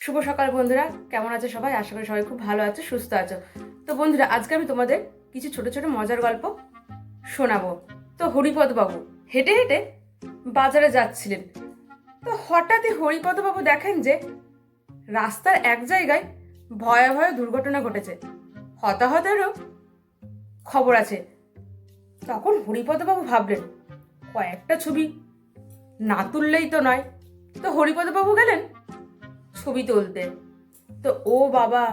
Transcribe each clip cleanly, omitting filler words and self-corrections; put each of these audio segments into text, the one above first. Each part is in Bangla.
শুভ সকাল বন্ধুরা, কেমন আছো সবাই? আশা করি সবাই খুব ভালো আছো, সুস্থ আছো। তো বন্ধুরা, আজকে আমি তোমাদের কিছু ছোট ছোট মজার গল্প শোনাবো। তো হরিপদ বাবু হেঁটে হেঁটে বাজারে যাচ্ছিলেন। তো হঠাৎই হরিপদ বাবু দেখেন যে রাস্তার এক জায়গায় ভয়াবহ দুর্ঘটনা ঘটেছে, হতাহতেরও খবর আছে। তখন হরিপদ বাবু ভাবলেন, কয়েকটা ছবি না তুললেই তো নয়। তো হরিপদ বাবু গেলেন ছবি তুলতে। তো ও বাবা,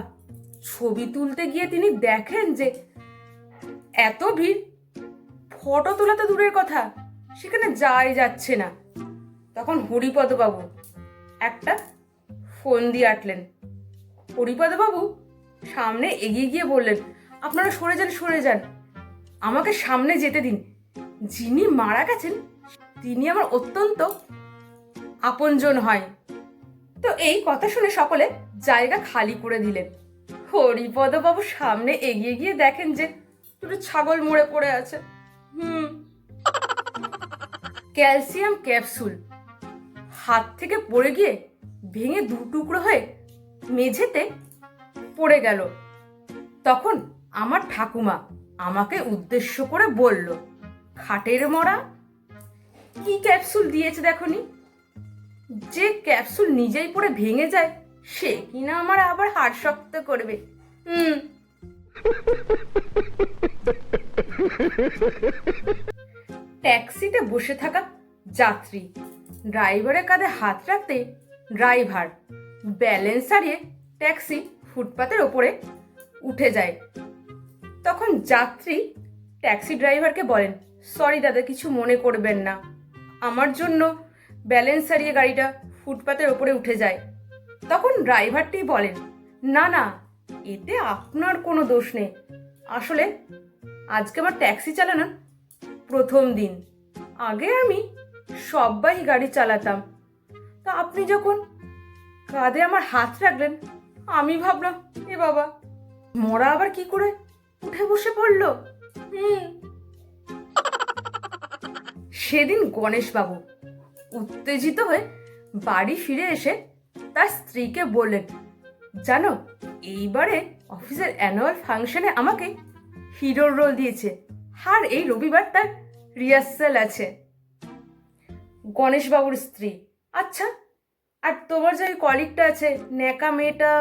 ছবি তুলতে গিয়ে তিনি দেখেন যে এত ভিড়, ফটো তোলা তো দূরের কথা, সেখানে যাই যাচ্ছে না। তখন হরিপদ বাবু একটা ফোন দিয়ে আটলেন। হরিপদ বাবু সামনে এগিয়ে গিয়ে বললেন, আপনারা সরে যান, সরে যান, আমাকে সামনে যেতে দিন। যিনি মারা গেছেন তিনি আমার অত্যন্ত আপনজন হয়। তো এই কথা শুনে সকলে জায়গা খালি করে দিলেন। হরিপদ বাবু সামনে এগিয়ে গিয়ে দেখেন যে দুটো ছাগল মরে পড়ে আছে। ক্যালসিয়াম ক্যাপসুল হাত থেকে পড়ে গিয়ে ভেঙে দু টুকরো হয়ে মেঝেতে পড়ে গেল। তখন আমার ঠাকুমা আমাকে উদ্দেশ্য করে বলল, খাটের মরা কি ক্যাপসুল দিয়েছে দেখনি? যে ক্যাপসুল নিজেই পড়ে ভেঙে যায় সে কিনা আমার আবার হাড় শক্ত করবে। ট্যাক্সিতে বসে থাকা যাত্রী ড্রাইভারের কাঁধে হাত রাখতে ড্রাইভার ব্যালেন্স হারিয়ে ট্যাক্সি ফুটপাতের ওপরে উঠে যায়। তখন যাত্রী ট্যাক্সি ড্রাইভারকে বলেন, সরি দাদা, কিছু মনে করবেন না, আমার জন্য ব্যালেন্স হারিয়ে গাড়িটা ফুটপাতের ওপরে উঠে যায়। তখন ড্রাইভারটি বলেন, না না, এতে আপনার কোনো দোষ নেই, আসলে আজকে আমার ট্যাক্সি চালানোর প্রথম দিন, আগে আমি সবাই গাড়ি চালাতাম, তা আপনি যখন কাঁধে আমার হাত রাখলেন আমি ভাবলাম, এ বাবা, মরা আবার কি করে উঠে বসে পড়লো। সেদিন গণেশবাবু উত্তেজিত হয়ে বাড়ি ফিরে এসে তার স্ত্রীকে বললেন, জানো, এইবারে অফিসের অ্যানুয়াল ফাংশনে আমাকে হিরোর রোল দিয়েছে, আর এই রবিবার তার রিহার্সাল আছে। গণেশবাবুর স্ত্রী, আচ্ছা, আর তোমার যে কলিগটা আছে ন্যাকা মেয়েটা,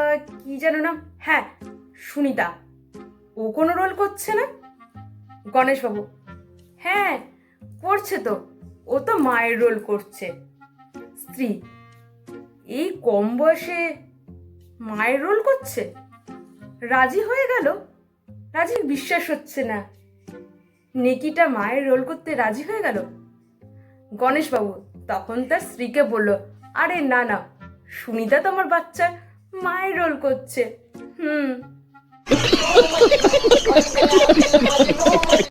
কি যেন নাম? হ্যাঁ, সুনিতা, ও কোনো রোল করছে না? গণেশবাবু, হ্যাঁ করছে তো, ও তো মায়ের রোল করছে। স্ত্রী, এই কম বয়সে মায়ের রোল করছে? রাজি হয়ে গেল? রাজির বিশ্বাস হচ্ছে না, নেকিটা মায়ের রোল করতে রাজি হয়ে গেল। গণেশবাবু তখন তার স্ত্রীকে বলল, আরে না না, সুনিতা তো আমার বাচ্চার মায়ের রোল করছে।